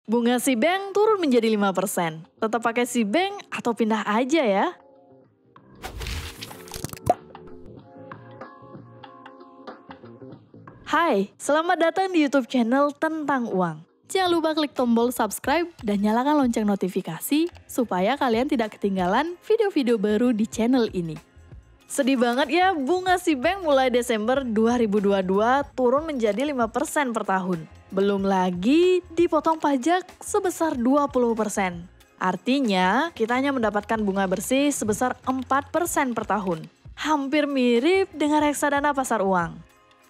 Bunga Sibank turun menjadi 5%. Tetap pakai Sibank atau pindah aja ya? Hai, selamat datang di YouTube channel Tentang Uang. Jangan lupa klik tombol subscribe dan nyalakan lonceng notifikasi supaya kalian tidak ketinggalan video-video baru di channel ini. Sedih banget ya, bunga Sibank mulai Desember 2022 turun menjadi 5% per tahun. Belum lagi dipotong pajak sebesar 20%. Artinya, kita hanya mendapatkan bunga bersih sebesar 4% per tahun. Hampir mirip dengan reksadana pasar uang.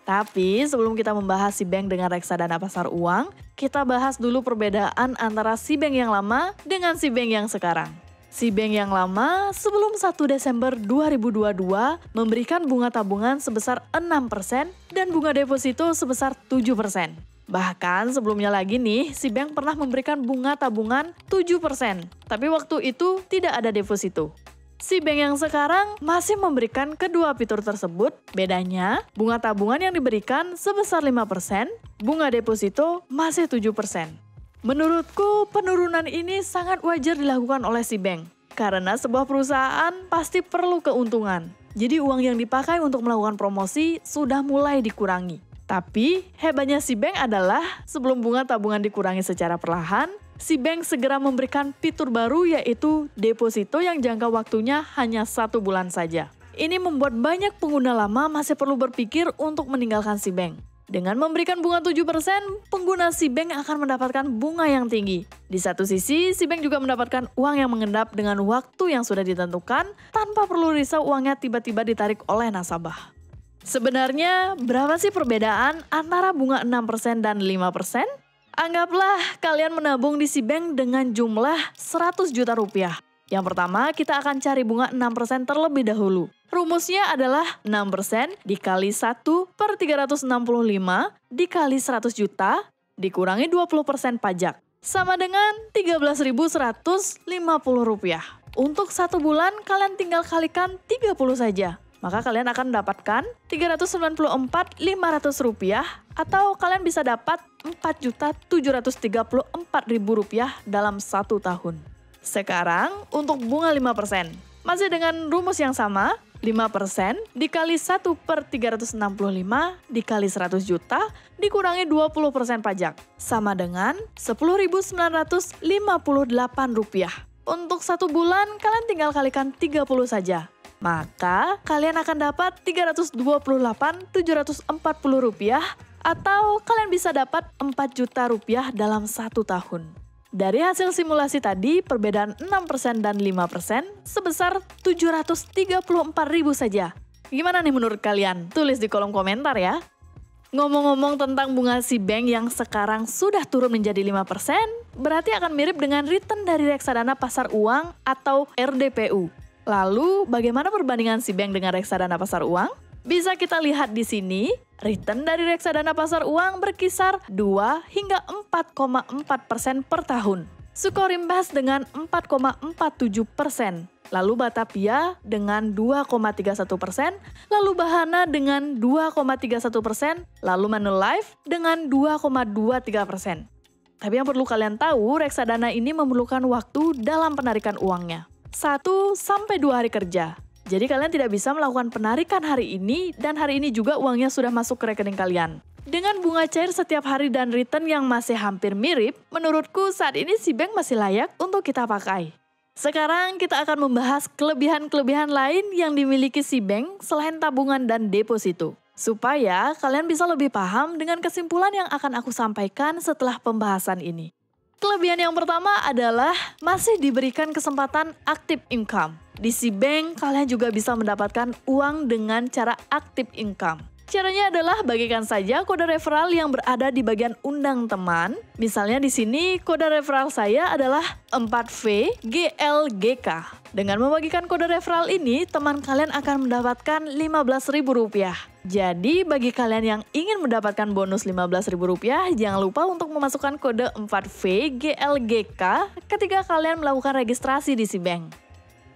Tapi sebelum kita membahas Sibank dengan reksadana pasar uang, kita bahas dulu perbedaan antara Sibank yang lama dengan Sibank yang sekarang. Sibank yang lama sebelum 1 Desember 2022 memberikan bunga tabungan sebesar 6% dan bunga deposito sebesar 7%. Bahkan sebelumnya lagi nih, Sibank pernah memberikan bunga tabungan 7%, tapi waktu itu tidak ada deposito. Sibank yang sekarang masih memberikan kedua fitur tersebut, bedanya bunga tabungan yang diberikan sebesar 5%, bunga deposito masih 7%. Menurutku penurunan ini sangat wajar dilakukan oleh Sibank, karena sebuah perusahaan pasti perlu keuntungan. Jadi uang yang dipakai untuk melakukan promosi sudah mulai dikurangi. Tapi hebatnya Sibank adalah sebelum bunga tabungan dikurangi secara perlahan, Sibank segera memberikan fitur baru yaitu deposito yang jangka waktunya hanya 1 bulan saja. Ini membuat banyak pengguna lama masih perlu berpikir untuk meninggalkan Sibank. Dengan memberikan bunga 7%, pengguna Sibank akan mendapatkan bunga yang tinggi. Di satu sisi, Sibank juga mendapatkan uang yang mengendap dengan waktu yang sudah ditentukan tanpa perlu risau uangnya tiba-tiba ditarik oleh nasabah. Sebenarnya, berapa sih perbedaan antara bunga 6% dan 5%? Anggaplah kalian menabung di Sibank dengan jumlah 100 juta rupiah. Yang pertama, kita akan cari bunga 6% terlebih dahulu. Rumusnya adalah 6% dikali 1 per 365 dikali 100 juta dikurangi 20% pajak. Sama dengan 13.150 rupiah. Untuk 1 bulan, kalian tinggal kalikan 30 saja. Maka kalian akan mendapatkan 394.500 rupiah atau kalian bisa dapat 4.734.000 rupiah dalam 1 tahun. Sekarang untuk bunga 5%. Masih dengan rumus yang sama, 5% dikali 1 per 365 dikali 100 juta dikurangi 20% pajak. Sama dengan 10.958 rupiah. Untuk 1 bulan kalian tinggal kalikan 30 saja. Maka kalian akan dapat 328.740 rupiah atau kalian bisa dapat 4 juta rupiah dalam 1 tahun. Dari hasil simulasi tadi, perbedaan 6% dan 5% sebesar 734.000 saja. Gimana nih menurut kalian? Tulis di kolom komentar ya. Ngomong-ngomong tentang bunga Sibank yang sekarang sudah turun menjadi 5%, berarti akan mirip dengan return dari reksadana pasar uang atau RDPU. Lalu, bagaimana perbandingan Sibank dengan reksadana pasar uang? Bisa kita lihat di sini, return dari reksadana pasar uang berkisar 2 hingga 4,4% per tahun. Sukorimpas dengan 4,47%, lalu Batavia dengan 2,31%, lalu Bahana dengan 2,31%, lalu Manulife dengan 2,23%. Tapi yang perlu kalian tahu, reksadana ini memerlukan waktu dalam penarikan uangnya. 1-2 hari kerja. Jadi kalian tidak bisa melakukan penarikan hari ini dan hari ini juga uangnya sudah masuk ke rekening kalian. Dengan bunga cair setiap hari dan return yang masih hampir mirip, menurutku saat ini Sibank masih layak untuk kita pakai. Sekarang kita akan membahas kelebihan-kelebihan lain yang dimiliki Sibank selain tabungan dan deposito. Supaya kalian bisa lebih paham dengan kesimpulan yang akan aku sampaikan setelah pembahasan ini. Kelebihan yang pertama adalah masih diberikan kesempatan active income. Di Sibank, kalian juga bisa mendapatkan uang dengan cara active income. Caranya adalah bagikan saja kode referral yang berada di bagian undang teman. Misalnya di sini kode referral saya adalah 4VGLGK. Dengan membagikan kode referral ini, teman kalian akan mendapatkan Rp15.000. Jadi bagi kalian yang ingin mendapatkan bonus Rp15.000, jangan lupa untuk memasukkan kode 4VGLGK ketika kalian melakukan registrasi di Sibank.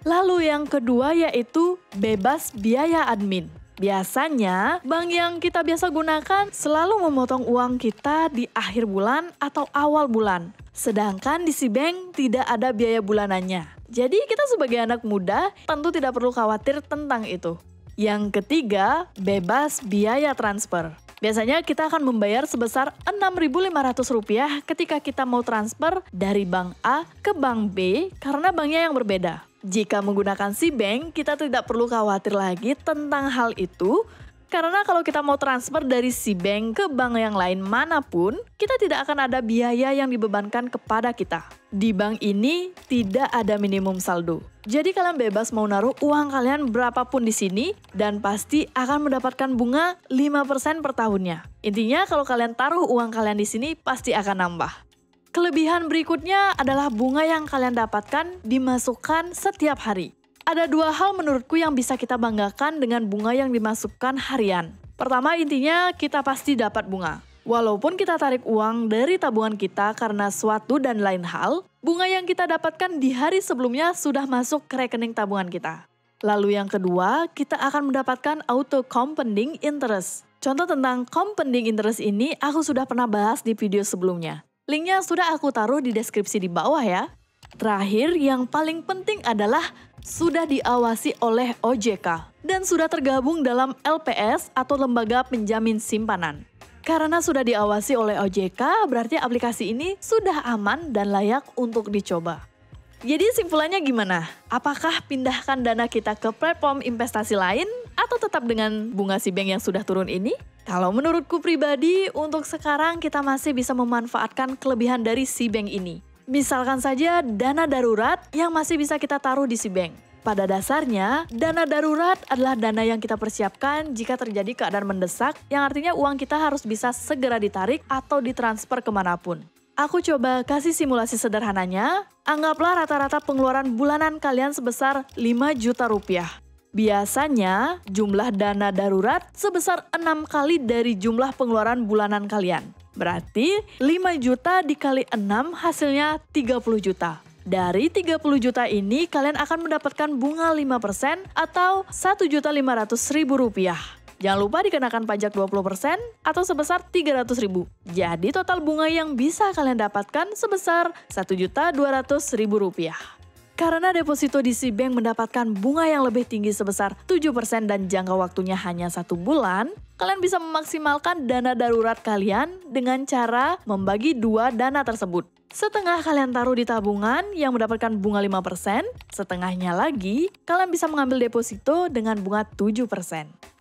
Lalu yang kedua yaitu bebas biaya admin. Biasanya, bank yang kita biasa gunakan selalu memotong uang kita di akhir bulan atau awal bulan. Sedangkan di Cbank tidak ada biaya bulanannya. Jadi kita sebagai anak muda tentu tidak perlu khawatir tentang itu. Yang ketiga, bebas biaya transfer. Biasanya kita akan membayar sebesar Rp6.500 ketika kita mau transfer dari bank A ke bank B karena banknya yang berbeda. Jika menggunakan Cbank, kita tidak perlu khawatir lagi tentang hal itu, karena kalau kita mau transfer dari Cbank ke bank yang lain manapun, kita tidak akan ada biaya yang dibebankan kepada kita. Di bank ini tidak ada minimum saldo. Jadi kalian bebas mau naruh uang kalian berapapun di sini dan pasti akan mendapatkan bunga 5% per tahunnya. Intinya kalau kalian taruh uang kalian di sini pasti akan nambah. Kelebihan berikutnya adalah bunga yang kalian dapatkan dimasukkan setiap hari. Ada dua hal menurutku yang bisa kita banggakan dengan bunga yang dimasukkan harian. Pertama, intinya kita pasti dapat bunga. Walaupun kita tarik uang dari tabungan kita karena suatu dan lain hal, bunga yang kita dapatkan di hari sebelumnya sudah masuk ke rekening tabungan kita. Lalu yang kedua, kita akan mendapatkan auto compounding interest. Contoh tentang compounding interest ini aku sudah pernah bahas di video sebelumnya. Linknya sudah aku taruh di deskripsi di bawah ya. Terakhir, yang paling penting adalah sudah diawasi oleh OJK dan sudah tergabung dalam LPS atau Lembaga Penjamin Simpanan. Karena sudah diawasi oleh OJK, berarti aplikasi ini sudah aman dan layak untuk dicoba. Jadi simpulannya gimana? Apakah pindahkan dana kita ke platform investasi lain atau tetap dengan bunga Cbank yang sudah turun ini? Kalau menurutku pribadi, untuk sekarang kita masih bisa memanfaatkan kelebihan dari Cbank ini. Misalkan saja dana darurat yang masih bisa kita taruh di Cbank. Pada dasarnya, dana darurat adalah dana yang kita persiapkan jika terjadi keadaan mendesak, yang artinya uang kita harus bisa segera ditarik atau ditransfer kemanapun. Aku coba kasih simulasi sederhananya, anggaplah rata-rata pengeluaran bulanan kalian sebesar 5 juta rupiah. Biasanya, jumlah dana darurat sebesar 6 kali dari jumlah pengeluaran bulanan kalian. Berarti 5 juta dikali 6 hasilnya 30 juta. Dari 30 juta ini, kalian akan mendapatkan bunga 5% atau Rp1.500.000. Jangan lupa dikenakan pajak 20% atau sebesar Rp300.000. Jadi total bunga yang bisa kalian dapatkan sebesar Rp1.200.000. Karena deposito di Cbank mendapatkan bunga yang lebih tinggi sebesar 7% dan jangka waktunya hanya 1 bulan, kalian bisa memaksimalkan dana darurat kalian dengan cara membagi 2 dana tersebut. Setengah kalian taruh di tabungan yang mendapatkan bunga 5%, setengahnya lagi kalian bisa mengambil deposito dengan bunga 7%.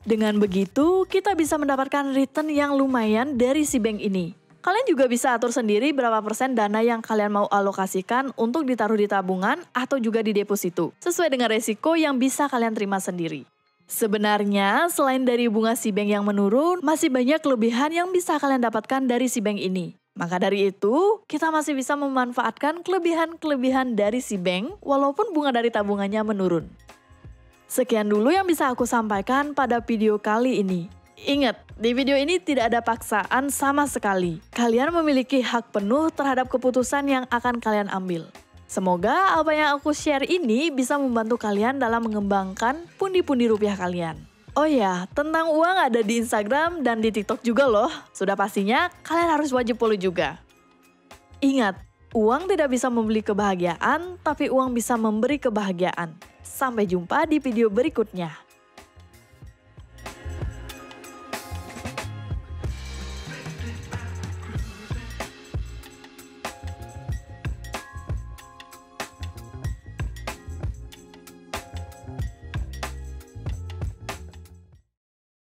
Dengan begitu, kita bisa mendapatkan return yang lumayan dari Cbank ini. Kalian juga bisa atur sendiri berapa persen dana yang kalian mau alokasikan untuk ditaruh di tabungan atau juga di deposito, sesuai dengan resiko yang bisa kalian terima sendiri. Sebenarnya, selain dari bunga Cbank yang menurun, masih banyak kelebihan yang bisa kalian dapatkan dari Cbank ini. Maka dari itu, kita masih bisa memanfaatkan kelebihan-kelebihan dari Cbank walaupun bunga dari tabungannya menurun. Sekian dulu yang bisa aku sampaikan pada video kali ini. Ingat, di video ini tidak ada paksaan sama sekali. Kalian memiliki hak penuh terhadap keputusan yang akan kalian ambil. Semoga apa yang aku share ini bisa membantu kalian dalam mengembangkan pundi-pundi rupiah kalian. Oh ya, tentang uang ada di Instagram dan di TikTok juga loh. Sudah pastinya kalian harus wajib follow juga. Ingat, uang tidak bisa membeli kebahagiaan, tapi uang bisa memberi kebahagiaan. Sampai jumpa di video berikutnya.